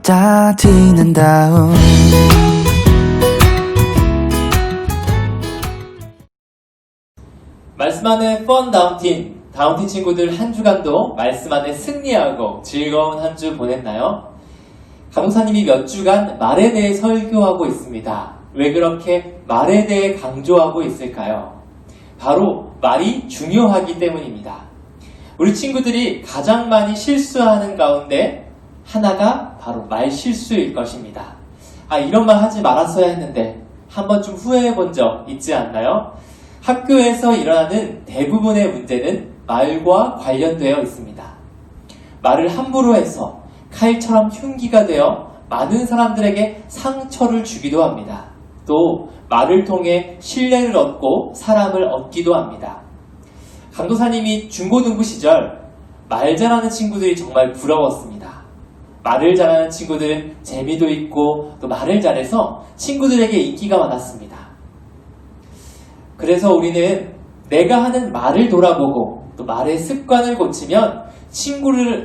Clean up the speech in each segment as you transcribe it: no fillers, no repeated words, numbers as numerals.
따지는 다음 말씀 안에 펀 다운틴 친구들 한 주간도 말씀 안에 승리하고 즐거운 한 주 보냈나요? 강사님이 몇 주간 말에 대해 설교하고 있습니다. 왜 그렇게 말에 대해 강조하고 있을까요? 바로 말이 중요하기 때문입니다. 우리 친구들이 가장 많이 실수하는 가운데 하나가 바로 말 실수일 것입니다. 이런 말 하지 말았어야 했는데 한 번쯤 후회해 본 적 있지 않나요? 학교에서 일어나는 대부분의 문제는 말과 관련되어 있습니다. 말을 함부로 해서 칼처럼 흉기가 되어 많은 사람들에게 상처를 주기도 합니다. 또 말을 통해 신뢰를 얻고 사람을 얻기도 합니다. 강도사님이 중고등부 시절 말 잘하는 친구들이 정말 부러웠습니다. 말을 잘하는 친구들은 재미도 있고 또 말을 잘해서 친구들에게 인기가 많았습니다. 그래서 우리는 내가 하는 말을 돌아보고 또 말의 습관을 고치면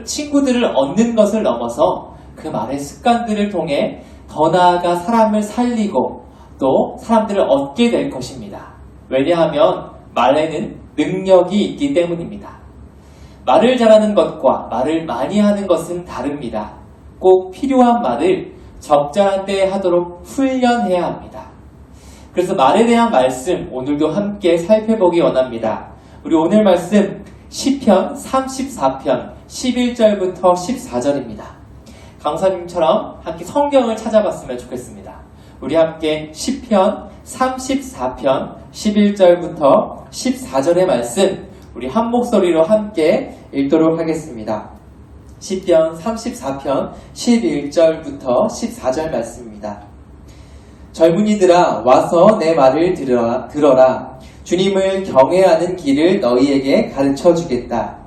친구들을 얻는 것을 넘어서 그 말의 습관들을 통해 더 나아가 사람을 살리고 또 사람들을 얻게 될 것입니다. 왜냐하면 말에는 능력이 있기 때문입니다. 말을 잘하는 것과 말을 많이 하는 것은 다릅니다. 꼭 필요한 말을 적절한 때에 하도록 훈련해야 합니다. 그래서 말에 대한 말씀 오늘도 함께 살펴보기 원합니다. 우리 오늘 말씀 시편 34편 11절부터 14절입니다. 강사님처럼 함께 성경을 찾아봤으면 좋겠습니다. 우리 함께 시편 34편 11절부터 14절의 말씀 우리 한 목소리로 함께 읽도록 하겠습니다. 시편 34편 11절부터 14절 말씀입니다. 젊은이들아 와서 내 말을 들어라. 주님을 경외하는 길을 너희에게 가르쳐 주겠다.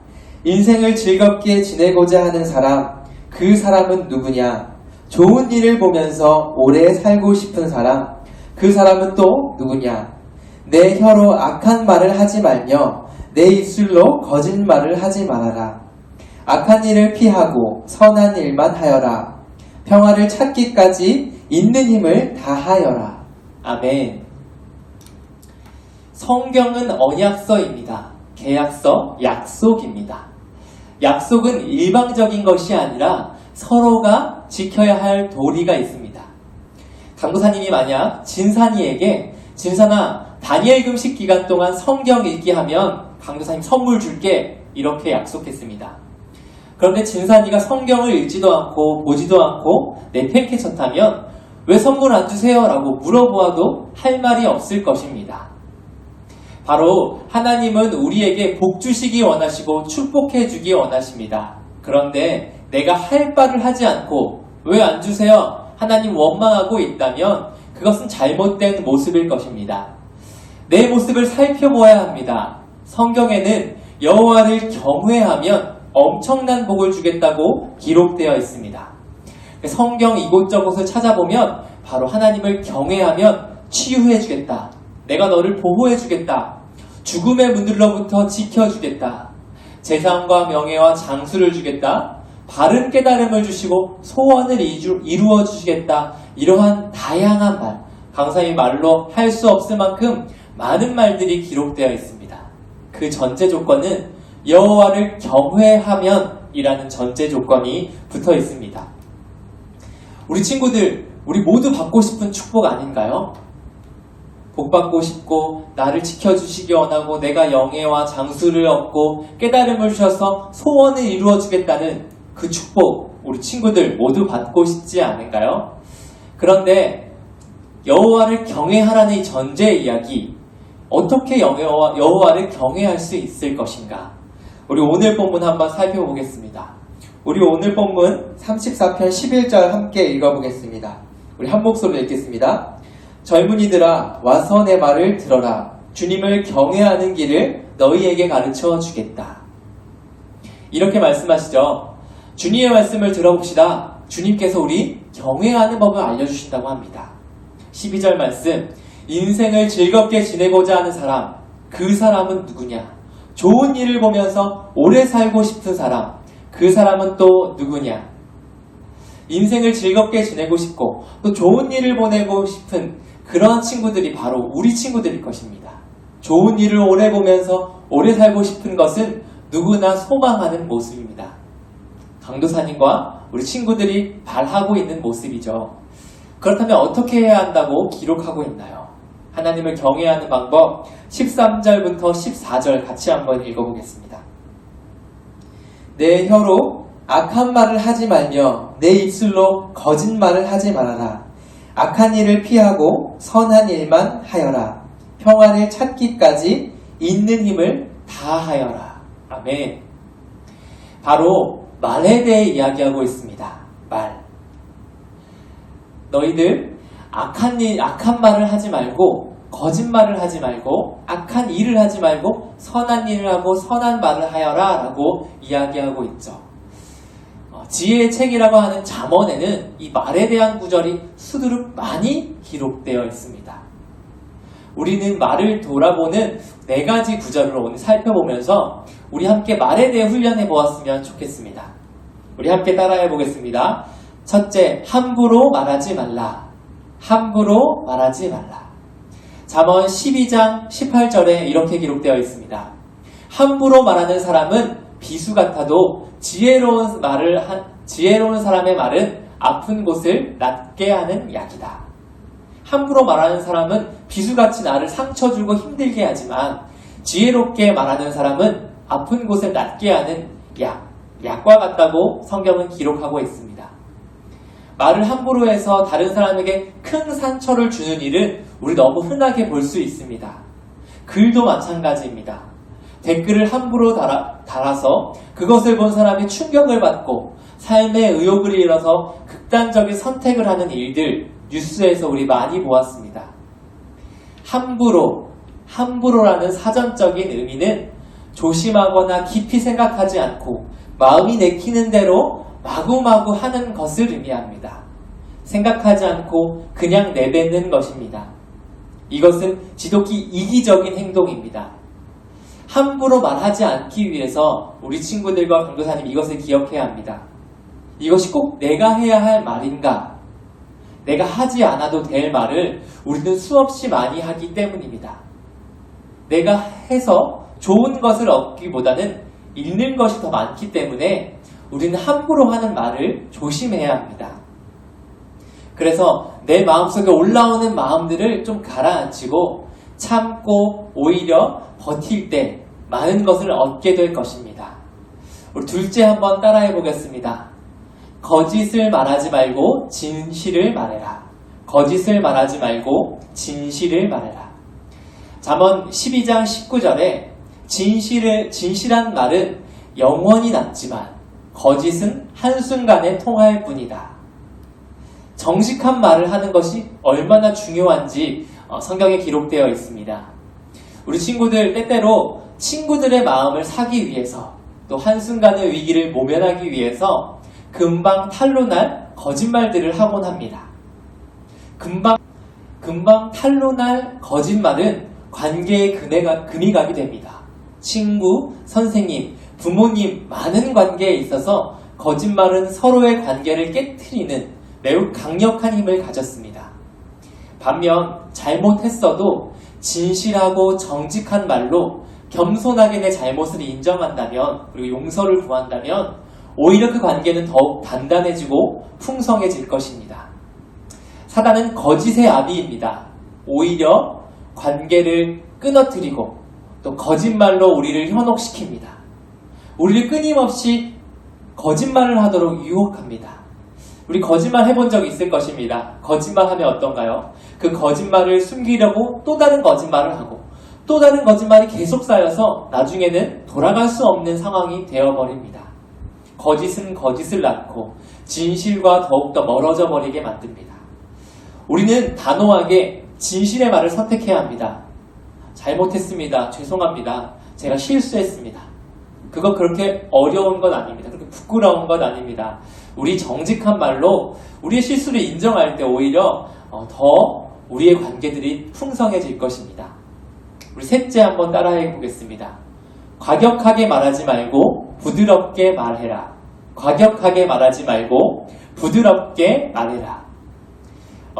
인생을 즐겁게 지내고자 하는 사람, 그 사람은 누구냐? 좋은 일을 보면서 오래 살고 싶은 사람, 그 사람은 또 누구냐? 내 혀로 악한 말을 하지 말며 내 입술로 거짓말을 하지 말아라. 악한 일을 피하고 선한 일만 하여라. 평화를 찾기까지 있는 힘을 다하여라. 아멘. 성경은 언약서입니다. 계약서, 약속입니다. 약속은 일방적인 것이 아니라 서로가 지켜야 할 도리가 있습니다. 강도사님이 만약 진산이에게 진산아 다니엘 금식 기간 동안 성경 읽기 하면 강도사님 선물 줄게 이렇게 약속했습니다. 그런데 진산이가 성경을 읽지도 않고 보지도 않고 내팽개쳤다면 왜 선물 안 주세요? 라고 물어보아도 할 말이 없을 것입니다. 바로 하나님은 우리에게 복 주시기 원하시고 축복해 주기 원하십니다. 그런데 내가 할 바를 하지 않고 왜 안 주세요? 하나님 원망하고 있다면 그것은 잘못된 모습일 것입니다. 내 모습을 살펴보아야 합니다. 성경에는 여호와를 경외하면 엄청난 복을 주겠다고 기록되어 있습니다. 성경 이곳저곳을 찾아보면 바로 하나님을 경외하면 치유해 주겠다. 내가 너를 보호해 주겠다. 죽음의 문들로부터 지켜주겠다. 재산과 명예와 장수를 주겠다. 바른 깨달음을 주시고 소원을 이루어 주시겠다. 이러한 다양한 말, 강사의 말로 할 수 없을 만큼 많은 말들이 기록되어 있습니다. 그 전제 조건은 여호와를 경외하면 이라는 전제 조건이 붙어 있습니다. 우리 친구들, 우리 모두 받고 싶은 축복 아닌가요? 복 받고 싶고 나를 지켜주시기 원하고 내가 영예와 장수를 얻고 깨달음을 주셔서 소원을 이루어 주겠다는 그 축복 우리 친구들 모두 받고 싶지 않은가요? 그런데 여호와를 경외하라는 이 전제 이야기 어떻게 여호와를 경외할 수 있을 것인가? 우리 오늘 본문 한번 살펴보겠습니다. 우리 오늘 본문 34편 11절 함께 읽어보겠습니다. 우리 한 목소리로 읽겠습니다. 젊은이들아 와서 내 말을 들어라. 주님을 경외하는 길을 너희에게 가르쳐 주겠다. 이렇게 말씀하시죠. 주님의 말씀을 들어봅시다. 주님께서 우리 경외하는 법을 알려주신다고 합니다. 12절 말씀 인생을 즐겁게 지내고자 하는 사람 그 사람은 누구냐? 좋은 일을 보면서 오래 살고 싶은 사람 그 사람은 또 누구냐? 인생을 즐겁게 지내고 싶고 또 좋은 일을 보내고 싶은 그런 친구들이 바로 우리 친구들일 것입니다. 좋은 일을 오래 보면서 오래 살고 싶은 것은 누구나 소망하는 모습입니다. 강도사님과 우리 친구들이 바라고 있는 모습이죠. 그렇다면 어떻게 해야 한다고 기록하고 있나요? 하나님을 경외하는 방법 13절부터 14절 같이 한번 읽어보겠습니다. 내 혀로 악한 말을 하지 말며 내 입술로 거짓말을 하지 말아라. 악한 일을 피하고 선한 일만 하여라. 평안을 찾기까지 있는 힘을 다하여라. 아멘. 바로 말에 대해 이야기하고 있습니다. 말. 너희들 악한 말을 하지 말고 거짓말을 하지 말고 악한 일을 하지 말고 선한 일을 하고 선한 말을 하여라 라고 이야기하고 있죠. 지혜의 책이라고 하는 잠언에는 이 말에 대한 구절이 수두룩 많이 기록되어 있습니다. 우리는 말을 돌아보는 4가지 구절을 오늘 살펴보면서 우리 함께 말에 대해 훈련해 보았으면 좋겠습니다. 우리 함께 따라해 보겠습니다. 첫째, 함부로 말하지 말라. 함부로 말하지 말라. 잠언 12장 18절에 이렇게 기록되어 있습니다. 함부로 말하는 사람은 비수 같아도 지혜로운 사람의 말은 아픈 곳을 낫게 하는 약이다. 함부로 말하는 사람은 비수같이 나를 상처 주고 힘들게 하지만 지혜롭게 말하는 사람은 아픈 곳을 낫게 하는 약과 같다고 성경은 기록하고 있습니다. 말을 함부로 해서 다른 사람에게 큰 상처를 주는 일은 우리 너무 흔하게 볼 수 있습니다. 글도 마찬가지입니다. 댓글을 함부로 달아서 그것을 본 사람이 충격을 받고 삶의 의욕을 잃어서 극단적인 선택을 하는 일들 뉴스에서 우리 많이 보았습니다. 함부로라는 사전적인 의미는 조심하거나 깊이 생각하지 않고 마음이 내키는 대로 마구마구 하는 것을 의미합니다. 생각하지 않고 그냥 내뱉는 것입니다. 이것은 지독히 이기적인 행동입니다. 함부로 말하지 않기 위해서 우리 친구들과 강도사님 이것을 기억해야 합니다. 이것이 꼭 내가 해야 할 말인가? 내가 하지 않아도 될 말을 우리는 수없이 많이 하기 때문입니다. 내가 해서 좋은 것을 얻기보다는 잃는 것이 더 많기 때문에 우리는 함부로 하는 말을 조심해야 합니다. 그래서 내 마음속에 올라오는 마음들을 좀 가라앉히고 참고 오히려 버틸 때 많은 것을 얻게 될 것입니다. 우리 둘째 한번 따라해 보겠습니다. 거짓을 말하지 말고 진실을 말해라. 거짓을 말하지 말고 진실을 말해라. 잠언 12장 19절에 진실한 말은 영원히 남지만 거짓은 한순간에 통할 뿐이다. 정직한 말을 하는 것이 얼마나 중요한지 성경에 기록되어 있습니다. 우리 친구들 때때로 친구들의 마음을 사기 위해서 또 한순간의 위기를 모면하기 위해서 금방 탄로날 거짓말들을 하곤 합니다. 금방 탄로날 거짓말은 관계에 금이 가게 됩니다. 친구, 선생님, 부모님 많은 관계에 있어서 거짓말은 서로의 관계를 깨트리는 매우 강력한 힘을 가졌습니다. 반면 잘못했어도 진실하고 정직한 말로 겸손하게 내 잘못을 인정한다면 그리고 용서를 구한다면 오히려 그 관계는 더욱 단단해지고 풍성해질 것입니다. 사단은 거짓의 아비입니다. 오히려 관계를 끊어뜨리고 또 거짓말로 우리를 현혹시킵니다. 우리를 끊임없이 거짓말을 하도록 유혹합니다. 우리 거짓말 해본 적 있을 것입니다. 거짓말하면 어떤가요? 그 거짓말을 숨기려고 또 다른 거짓말을 하고 또 다른 거짓말이 계속 쌓여서 나중에는 돌아갈 수 없는 상황이 되어버립니다. 거짓은 거짓을 낳고 진실과 더욱더 멀어져 버리게 만듭니다. 우리는 단호하게 진실의 말을 선택해야 합니다. 잘못했습니다. 죄송합니다. 제가 실수했습니다. 그거 그렇게 어려운 건 아닙니다. 그렇게 부끄러운 건 아닙니다. 우리 정직한 말로 우리의 실수를 인정할 때 오히려 더 우리의 관계들이 풍성해질 것입니다. 우리 셋째 한번 따라해 보겠습니다. 과격하게 말하지 말고 부드럽게 말해라. 과격하게 말하지 말고 부드럽게 말해라.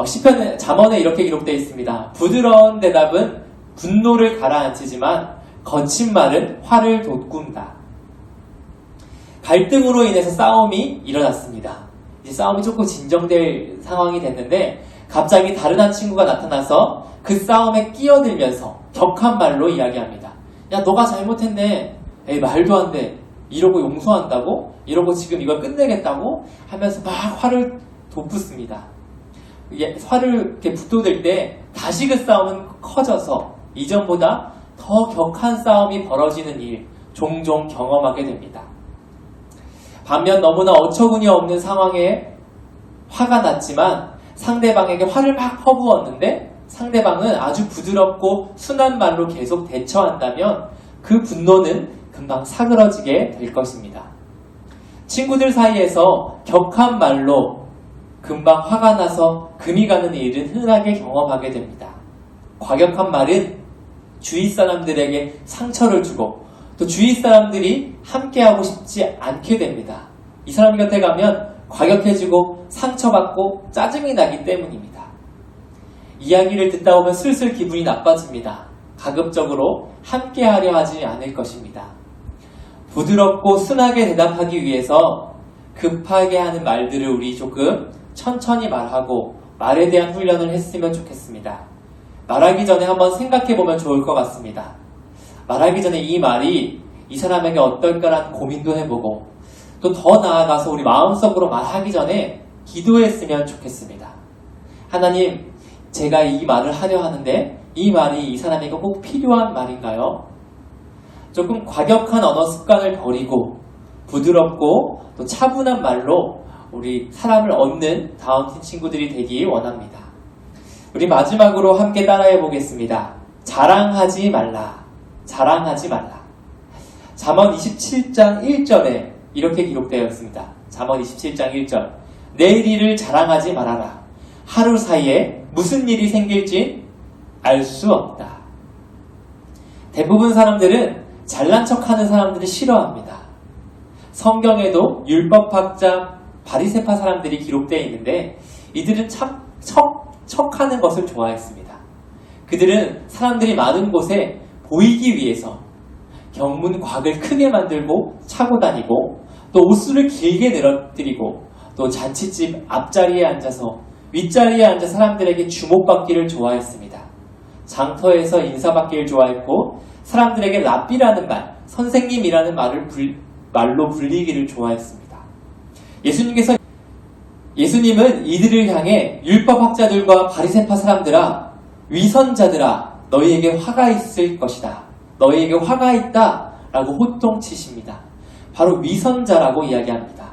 시편 잠언에 이렇게 기록되어 있습니다. 부드러운 대답은 분노를 가라앉히지만 거친 말은 화를 돋군다. 갈등으로 인해서 싸움이 일어났습니다. 이제 싸움이 조금 진정될 상황이 됐는데 갑자기 다른 한 친구가 나타나서 그 싸움에 끼어들면서 격한 말로 이야기합니다. 야, 너가 잘못했네. 에이, 말도 안 돼. 이러고 용서한다고? 이러고 지금 이걸 끝내겠다고? 하면서 막 화를 돋붙습니다. 이게 화를 이렇게 붙돋을 때 다시 그 싸움은 커져서 이전보다 더 격한 싸움이 벌어지는 일 종종 경험하게 됩니다. 반면 너무나 어처구니 없는 상황에 화가 났지만 상대방에게 화를 막 퍼부었는데 상대방은 아주 부드럽고 순한 말로 계속 대처한다면 그 분노는 금방 사그러지게 될 것입니다. 친구들 사이에서 격한 말로 금방 화가 나서 금이 가는 일은 흔하게 경험하게 됩니다. 과격한 말은 주위 사람들에게 상처를 주고 또 주위 사람들이 함께하고 싶지 않게 됩니다. 이 사람 곁에 가면 과격해지고 상처받고 짜증이 나기 때문입니다. 이야기를 듣다 보면 슬슬 기분이 나빠집니다. 가급적으로 함께하려 하지 않을 것입니다. 부드럽고 순하게 대답하기 위해서 급하게 하는 말들을 우리 조금 천천히 말하고 말에 대한 훈련을 했으면 좋겠습니다. 말하기 전에 한번 생각해보면 좋을 것 같습니다. 말하기 전에 이 말이 이 사람에게 어떨까라는 고민도 해보고 또 더 나아가서 우리 마음속으로 말하기 전에 기도했으면 좋겠습니다. 하나님, 제가 이 말을 하려 하는데 이 말이 이 사람에게 꼭 필요한 말인가요? 조금 과격한 언어 습관을 버리고 부드럽고 또 차분한 말로 우리 사람을 얻는 다운팀 친구들이 되기 원합니다. 우리 마지막으로 함께 따라해 보겠습니다. 자랑하지 말라. 자랑하지 말라. 잠언 27장 1절에 이렇게 기록되어 있습니다. 잠언 27장 1절. 내일 일을 자랑하지 말아라. 하루 사이에 무슨 일이 생길지 알 수 없다. 대부분 사람들은 잘난 척하는 사람들을 싫어합니다. 성경에도 율법학자 바리새파 사람들이 기록되어 있는데 이들은 척하는 것을 좋아했습니다. 그들은 사람들이 많은 곳에 보이기 위해서 경문곽을 크게 만들고 차고 다니고 또 옷수를 길게 늘어뜨리고 또 잔치집 앞자리에 앉아서 윗자리에 앉아 사람들에게 주목받기를 좋아했습니다. 장터에서 인사받기를 좋아했고 사람들에게 랍비라는 말, 선생님이라는 말로 불리기를 좋아했습니다. 예수님은 이들을 향해 율법학자들과 바리새파 사람들아, 위선자들아, 너희에게 화가 있을 것이다. 너희에게 화가 있다 라고 호통치십니다. 바로 위선자라고 이야기합니다.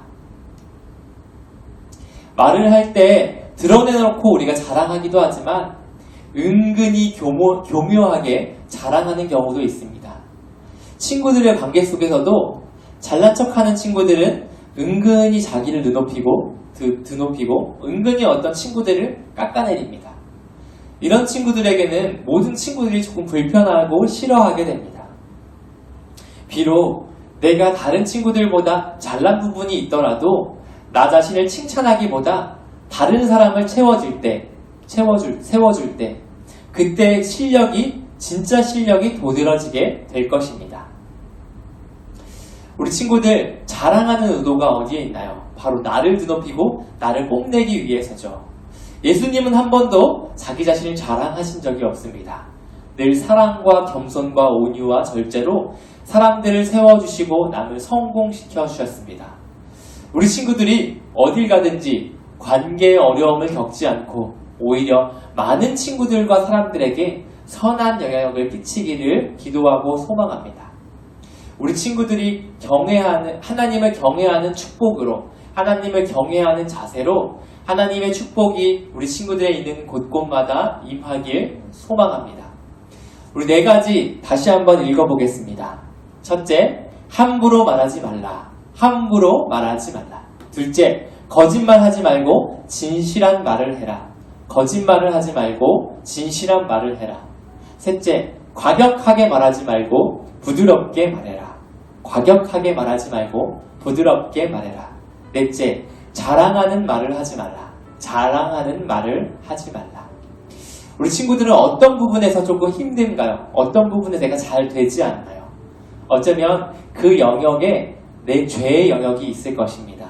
말을 할 때 드러내놓고 우리가 자랑하기도 하지만 은근히 교묘하게 자랑하는 경우도 있습니다. 친구들의 관계 속에서도 잘난 척하는 친구들은 은근히 자기를 드높이고 은근히 어떤 친구들을 깎아내립니다. 이런 친구들에게는 모든 친구들이 조금 불편하고 싫어하게 됩니다. 비록 내가 다른 친구들보다 잘난 부분이 있더라도 나 자신을 칭찬하기보다 다른 사람을 세워줄 때 그때 진짜 실력이 도드라지게 될 것입니다. 우리 친구들 자랑하는 의도가 어디에 있나요? 바로 나를 드높이고 나를 뽐내기 위해서죠. 예수님은 한 번도 자기 자신을 자랑하신 적이 없습니다. 늘 사랑과 겸손과 온유와 절제로 사람들을 세워주시고 남을 성공시켜 주셨습니다. 우리 친구들이 어딜 가든지 관계의 어려움을 겪지 않고 오히려 많은 친구들과 사람들에게 선한 영향력을 끼치기를 기도하고 소망합니다. 우리 친구들이 하나님을 경외하는 축복으로, 하나님을 경외하는 자세로 하나님의 축복이 우리 친구들의 있는 곳곳마다 임하길 소망합니다. 우리 4가지 다시 한번 읽어보겠습니다. 첫째, 함부로 말하지 말라. 함부로 말하지 말라. 둘째, 거짓말하지 말고 진실한 말을 해라. 거짓말을 하지 말고 진실한 말을 해라. 셋째, 과격하게 말하지 말고 부드럽게 말해라. 과격하게 말하지 말고 부드럽게 말해라. 넷째, 자랑하는 말을 하지 말라. 자랑하는 말을 하지 말라. 우리 친구들은 어떤 부분에서 조금 힘든가요? 어떤 부분에 내가 잘 되지 않나요? 어쩌면 그 영역에 내 죄의 영역이 있을 것입니다.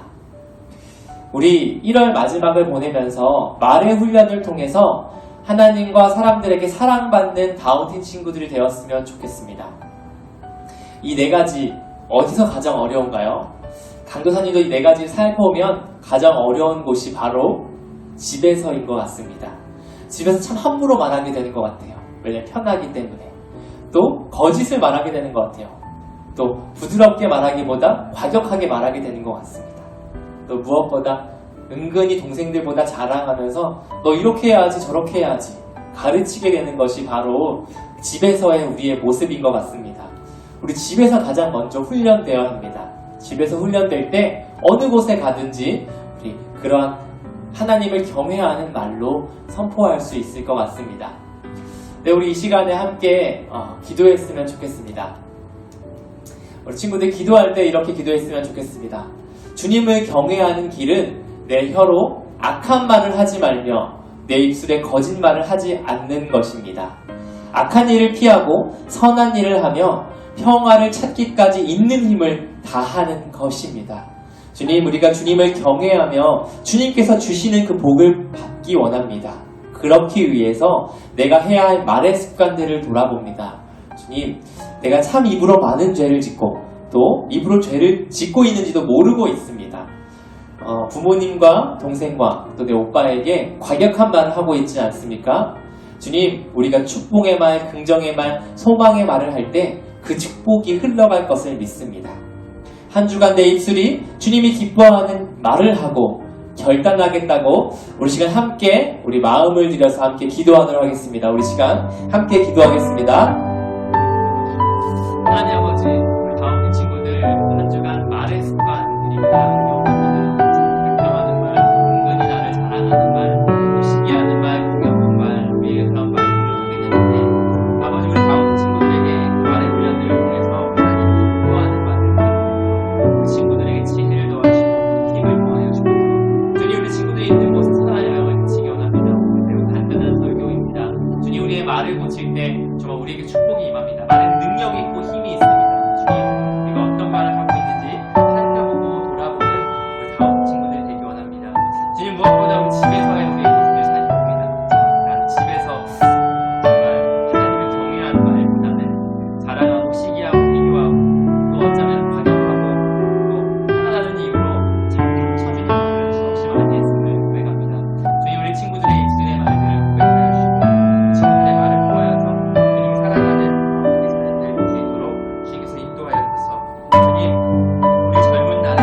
우리 1월 마지막을 보내면서 말의 훈련을 통해서 하나님과 사람들에게 사랑받는 다운틴 친구들이 되었으면 좋겠습니다. 이 네 가지 어디서 가장 어려운가요? 강도사님도 이 네 가지를 살펴보면 가장 어려운 곳이 바로 집에서인 것 같습니다. 집에서 참 함부로 말하게 되는 것 같아요. 왜냐하면 편하기 때문에. 또 거짓을 말하게 되는 것 같아요. 또 부드럽게 말하기보다 과격하게 말하게 되는 것 같습니다. 또 무엇보다 은근히 동생들보다 자랑하면서 너 이렇게 해야지 저렇게 해야지 가르치게 되는 것이 바로 집에서의 우리의 모습인 것 같습니다. 우리 집에서 가장 먼저 훈련되어야 합니다. 집에서 훈련될 때 어느 곳에 가든지 우리 그러한 하나님을 경외하는 말로 선포할 수 있을 것 같습니다. 네, 우리 이 시간에 함께 기도했으면 좋겠습니다. 우리 친구들 기도할 때 이렇게 기도했으면 좋겠습니다. 주님을 경외하는 길은 내 혀로 악한 말을 하지 말며 내 입술에 거짓말을 하지 않는 것입니다. 악한 일을 피하고 선한 일을 하며 평화를 찾기까지 있는 힘을 다하는 것입니다. 주님, 우리가 주님을 경외하며 주님께서 주시는 그 복을 받기 원합니다. 그렇기 위해서 내가 해야 할 말의 습관들을 돌아봅니다. 주님, 내가 참 입으로 많은 죄를 짓고 또 입으로 죄를 짓고 있는지도 모르고 있습니다. 부모님과 동생과 또 내 오빠에게 과격한 말을 하고 있지 않습니까? 주님, 우리가 축복의 말, 긍정의 말, 소망의 말을 할 때 그 축복이 흘러갈 것을 믿습니다. 한 주간 내 입술이 주님이 기뻐하는 말을 하고 결단하겠다고 우리 시간 함께 우리 마음을 들여서 함께 기도하도록 하겠습니다. 우리 시간 함께 기도하겠습니다. 하나님 아버지, 우리 다운틴 친구들 한 주간 말의 습관입니다. 불평하는 말, 은근히 나를 자랑하는 말, 시기하는 말, 공격하는 말, 우리에게 그런 말들을 하게 되는데 아버지, 우리 다운틴 친구들에게 말의 훈련들을 통해서 하나님 기뻐하는 말을 친구들에게 지혜를 더하시고 힘을 더하여 주옵소서. 주님, 우리 친구들이 있는 곳에서 하나님을 그치기 원합니다. 매우 간단한 설교입니다. 주님, 우리의 말을 고칠 때 정말 우리에게 축복이 임합니다. 말에는 능력이 있고 힘이 있습니다. 주님, 우리가 어떤 말을 하고 있는지 살펴보고 돌아보는 우리 다운 친구들이 되기 원합니다. 주님, 무엇보다 우리 집에서의 우리의 모습을 살펴봅니다. 나는 집에서 정말 하나님을 경외하는 말보다는 자랑하고 시기하고 비교하고 또 어쩌면 과격하고 또 하나 다른 이유로 자꾸 쳐주는 말을 수없이 많이 했음을 고백합니다. 주님, 우리 친구들의 입술의 말들을 고백하여 주시고 친구들의 말을 보아서 주님이 사랑하는 우리 사람들 되도록 주님께서 인도하여 주셔서 주님, 우리 젊은 날에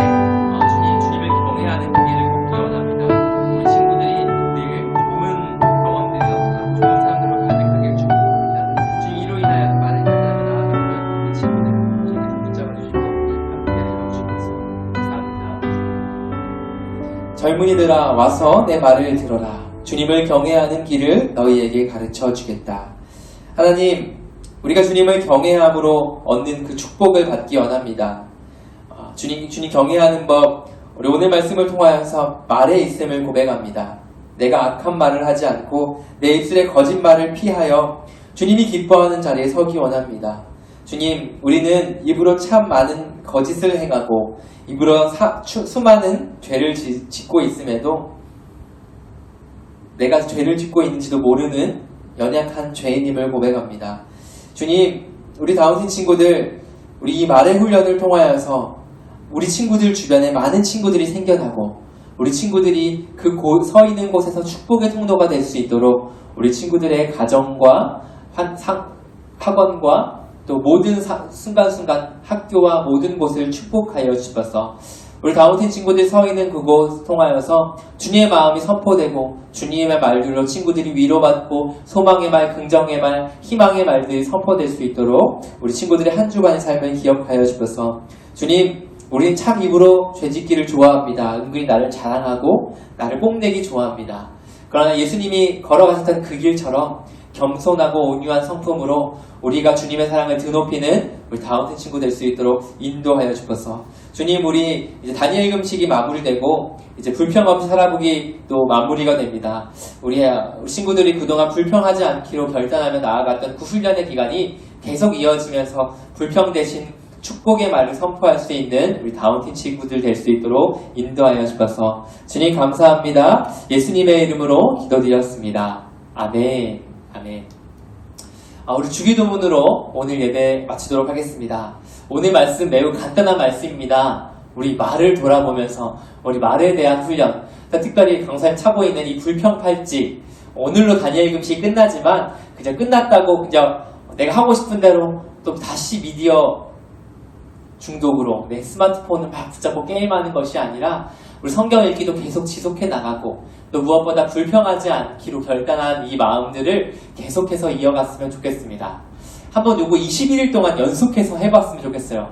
주님을 경외하는 길을 걷기 원합니다. 우리 친구들이 늘 좋은 경험들을 얻고 좋은 사람들로 가득하게 축복합니다. 주님, 이로 인하여 많은 결단을 나아가는 우리 친구들 주님께서 붙잡아 주시고 함께 해주셔서 감사합니다. 젊은이들아, 와서 내 말을 들어라. 주님을 경외하는 길을 너희에게 가르쳐 주겠다. 하나님, 우리가 주님을 경외함으로 얻는 그 축복을 받기 원합니다. 주님 경외하는 법, 우리 오늘 말씀을 통하여서 말에 있음을 고백합니다. 내가 악한 말을 하지 않고 내 입술의 거짓말을 피하여 주님이 기뻐하는 자리에 서기 원합니다. 주님, 우리는 입으로 참 많은 거짓을 행하고 입으로 수많은 죄를 짓고 있음에도 내가 죄를 짓고 있는지도 모르는 연약한 죄인임을 고백합니다. 주님, 우리 다운틴 친구들, 우리 이 말의 훈련을 통하여서 우리 친구들 주변에 많은 친구들이 생겨나고 우리 친구들이 그 서 있는 곳에서 축복의 통로가 될 수 있도록 우리 친구들의 가정과 학원과 또 모든 순간순간 학교와 모든 곳을 축복하여 주셔서 우리 다운틴 친구들이 서 있는 그곳 통하여서 주님의 마음이 선포되고 주님의 말들로 친구들이 위로받고 소망의 말, 긍정의 말, 희망의 말들이 선포될 수 있도록 우리 친구들의 한 주간의 삶을 기억하여 주셔서 주님, 우린 참 입으로 죄짓기를 좋아합니다. 은근히 나를 자랑하고 나를 뽐내기 좋아합니다. 그러나 예수님이 걸어가셨던 그 길처럼 겸손하고 온유한 성품으로 우리가 주님의 사랑을 드높이는 우리 다운틴 친구 될 수 있도록 인도하여 주셔서 주님, 우리 이제 다니엘 금식이 마무리되고 이제 불평 없이 살아보기 또 마무리가 됩니다. 우리 친구들이 그동안 불평하지 않기로 결단하며 나아갔던 그 훈련의 기간이 계속 이어지면서 불평 대신 축복의 말을 선포할 수 있는 우리 다운팀 친구들 될 수 있도록 인도하여 주셔서 주님 감사합니다. 예수님의 이름으로 기도드렸습니다. 아멘. 아멘. 우리 주기도문으로 오늘 예배 마치도록 하겠습니다. 오늘 말씀 매우 간단한 말씀입니다. 우리 말을 돌아보면서 우리 말에 대한 훈련, 특별히 강사님 차고 있는 이 불평팔찌, 오늘로 다니엘 금식이 끝나지만 그냥 끝났다고 그냥 내가 하고 싶은 대로 또 다시 미디어 중독으로 내 스마트폰을 막 붙잡고 게임하는 것이 아니라 우리 성경 읽기도 계속 지속해 나가고 또 무엇보다 불평하지 않기로 결단한 이 마음들을 계속해서 이어갔으면 좋겠습니다. 한번 요거 21일 동안 연속해서 해봤으면 좋겠어요.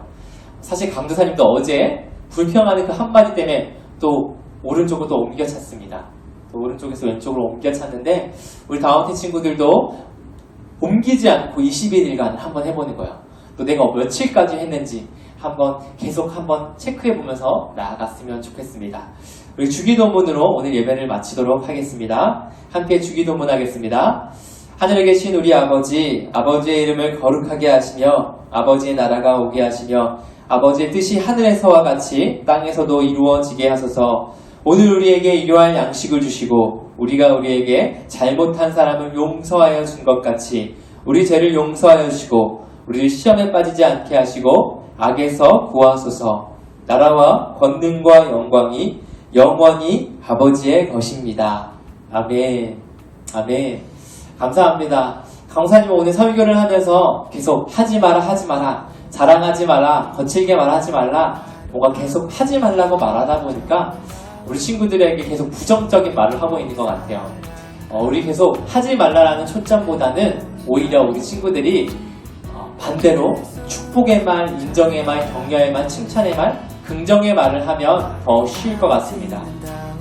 사실 강도사님도 어제 불평하는 그 한마디 때문에 또 오른쪽으로 또 옮겨 찼습니다. 또 오른쪽에서 왼쪽으로 옮겨 찼는데 우리 다운팀 친구들도 옮기지 않고 21일간 한번 해보는 거예요. 또 내가 며칠까지 했는지 계속 한번 체크해보면서 나아갔으면 좋겠습니다. 우리 주기도문으로 오늘 예배를 마치도록 하겠습니다. 함께 주기도문 하겠습니다. 하늘에 계신 우리 아버지, 아버지의 이름을 거룩하게 하시며 아버지의 나라가 오게 하시며 아버지의 뜻이 하늘에서와 같이 땅에서도 이루어지게 하소서. 오늘 우리에게 일용할 양식을 주시고 우리가 우리에게 잘못한 사람을 용서하여 준 것 같이 우리 죄를 용서하여 주시고 우리를 시험에 빠지지 않게 하시고 악에서 구하소서. 나라와 권능과 영광이 영원히 아버지의 것입니다. 아멘. 아멘. 감사합니다. 강사님 오늘 설교를 하면서 계속 하지 마라, 자랑하지 마라, 거칠게 말하지 말라, 뭔가 계속 하지 말라고 말하다 보니까 우리 친구들에게 계속 부정적인 말을 하고 있는 것 같아요. 우리 계속 하지 말라라는 초점보다는 오히려 우리 친구들이 반대로 축복의 말, 인정의 말, 격려의 말, 칭찬의 말, 긍정의 말을 하면 더 쉬울 것 같습니다.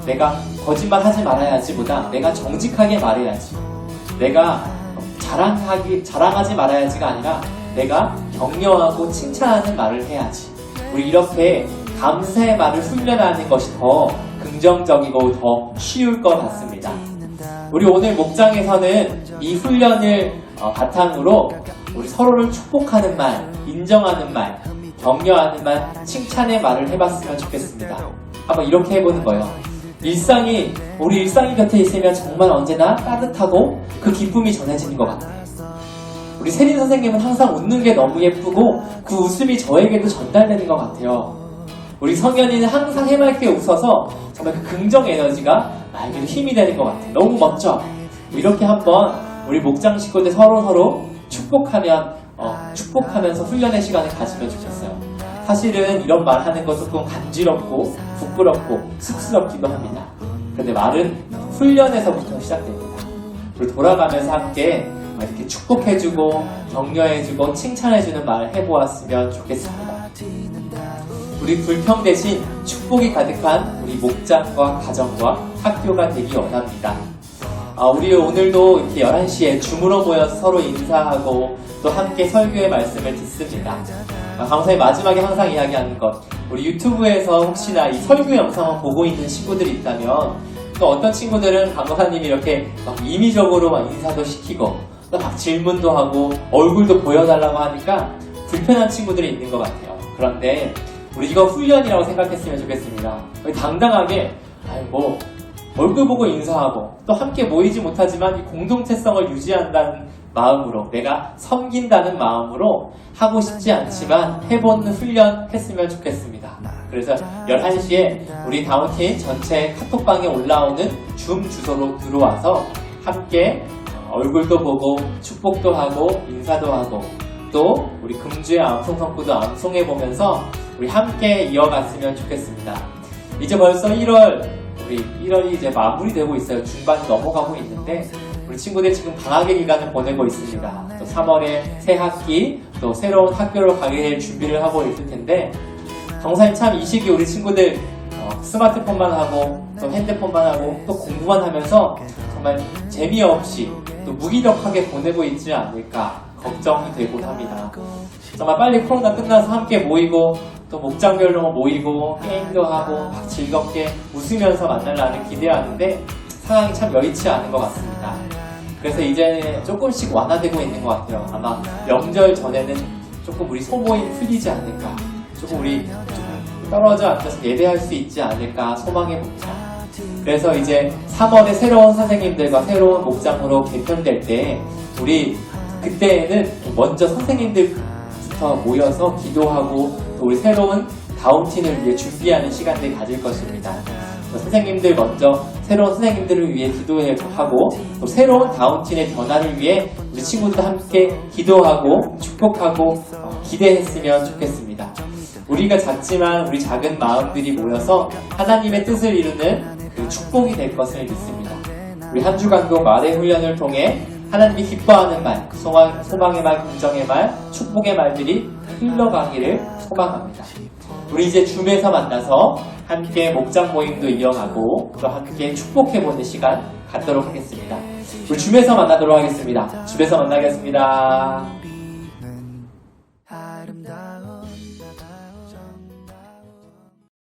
내가 거짓말하지 말아야지 보다 내가 정직하게 말해야지, 내가 자랑하지 말아야지가 아니라 내가 격려하고 칭찬하는 말을 해야지. 우리 이렇게 감사의 말을 훈련하는 것이 더 긍정적이고 더 쉬울 것 같습니다. 우리 오늘 목장에서는 이 훈련을 바탕으로 우리 서로를 축복하는 말, 인정하는 말, 격려하는 말, 칭찬의 말을 해봤으면 좋겠습니다. 한번 이렇게 해보는 거예요. 우리 일상이 곁에 있으면 정말 언제나 따뜻하고 그 기쁨이 전해지는 것 같아요. 우리 세린 선생님은 항상 웃는 게 너무 예쁘고 그 웃음이 저에게도 전달되는 것 같아요. 우리 성현이는 항상 해맑게 웃어서 정말 그 긍정 에너지가 나에게도 힘이 되는 것 같아요. 너무 멋져. 이렇게 한번 우리 목장 식구들 서로 축복하면서 훈련의 시간을 가지면 좋겠어요. 사실은 이런 말 하는 거 조금 간지럽고 부끄럽고 쑥스럽기도 합니다. 그런데 말은 훈련에서부터 시작됩니다. 우리 돌아가면서 함께 이렇게 축복해주고 격려해주고 칭찬해주는 말을 해보았으면 좋겠습니다. 우리 불평 대신 축복이 가득한 우리 목장과 가정과 학교가 되기 원합니다. 우리 오늘도 이렇게 11시에 줌으로 모여서 서로 인사하고 또 함께 설교의 말씀을 듣습니다. 강사의 마지막에 항상 이야기하는 것, 우리 유튜브에서 혹시나 이 설교 영상을 보고 있는 친구들이 있다면 또 어떤 친구들은 강사님이 이렇게 막 임의적으로 막 인사도 시키고 또 막 질문도 하고 얼굴도 보여달라고 하니까 불편한 친구들이 있는 것 같아요. 그런데 우리 이거 훈련이라고 생각했으면 좋겠습니다. 당당하게 얼굴 보고 인사하고 또 함께 모이지 못하지만 이 공동체성을 유지한다는 마음으로, 내가 섬긴다는 마음으로 하고 싶지 않지만 해보는 훈련 했으면 좋겠습니다. 그래서 11시에 우리 다운팀 전체 카톡방에 올라오는 줌 주소로 들어와서 함께 얼굴도 보고 축복도 하고 인사도 하고 또 우리 금주의 암송성구도 암송해보면서 우리 함께 이어갔으면 좋겠습니다. 이제 벌써 1월이 이제 마무리되고 있어요. 중반이 넘어가고 있는데 우리 친구들 지금 방학의 기간을 보내고 있습니다. 또 3월에 새 학기, 또 새로운 학교로 가게 될 준비를 하고 있을 텐데 강사님 참 이 시기 우리 친구들 스마트폰만 하고 또 핸드폰만 하고 또 공부만 하면서 정말 재미없이 또 무기력하게 보내고 있지 않을까 걱정이 되곤 합니다. 정말 빨리 코로나 끝나서 함께 모이고 또 또 목장별로 모이고 게임도 하고 막 즐겁게 웃으면서 만나려는 기대하는데 상황이 참 여의치 않은 것 같습니다. 그래서 이제는 조금씩 완화되고 있는 것 같아요. 아마 명절 전에는 조금 우리 소모임 풀리지 않을까, 조금 우리 좀 떨어져 앉아서 예배할 수 있지 않을까 소망해 봅니다. 그래서 이제 3월에 새로운 선생님들과 새로운 목장으로 개편될 때 우리 그때에는 먼저 선생님들부터 모여서 기도하고 또 우리 새로운 다운틴을 위해 준비하는 시간들 가질 것입니다. 선생님들 먼저 새로운 선생님들을 위해 기도하고 또 새로운 다운틴의 변화를 위해 우리 친구들 함께 기도하고 축복하고 기대했으면 좋겠습니다. 우리가 작지만 우리 작은 마음들이 모여서 하나님의 뜻을 이루는 그 축복이 될 것을 믿습니다. 우리 한 주간도 말의 훈련을 통해 하나님이 기뻐하는 말, 소망의 말, 긍정의 말, 축복의 말들이 흘러가기를 소망합니다. 우리 이제 줌에서 만나서 함께 목장 모임도 이어가고 또 함께 축복해보는 시간 갖도록 하겠습니다. 우리 줌에서 만나도록 하겠습니다. 줌에서 만나겠습니다.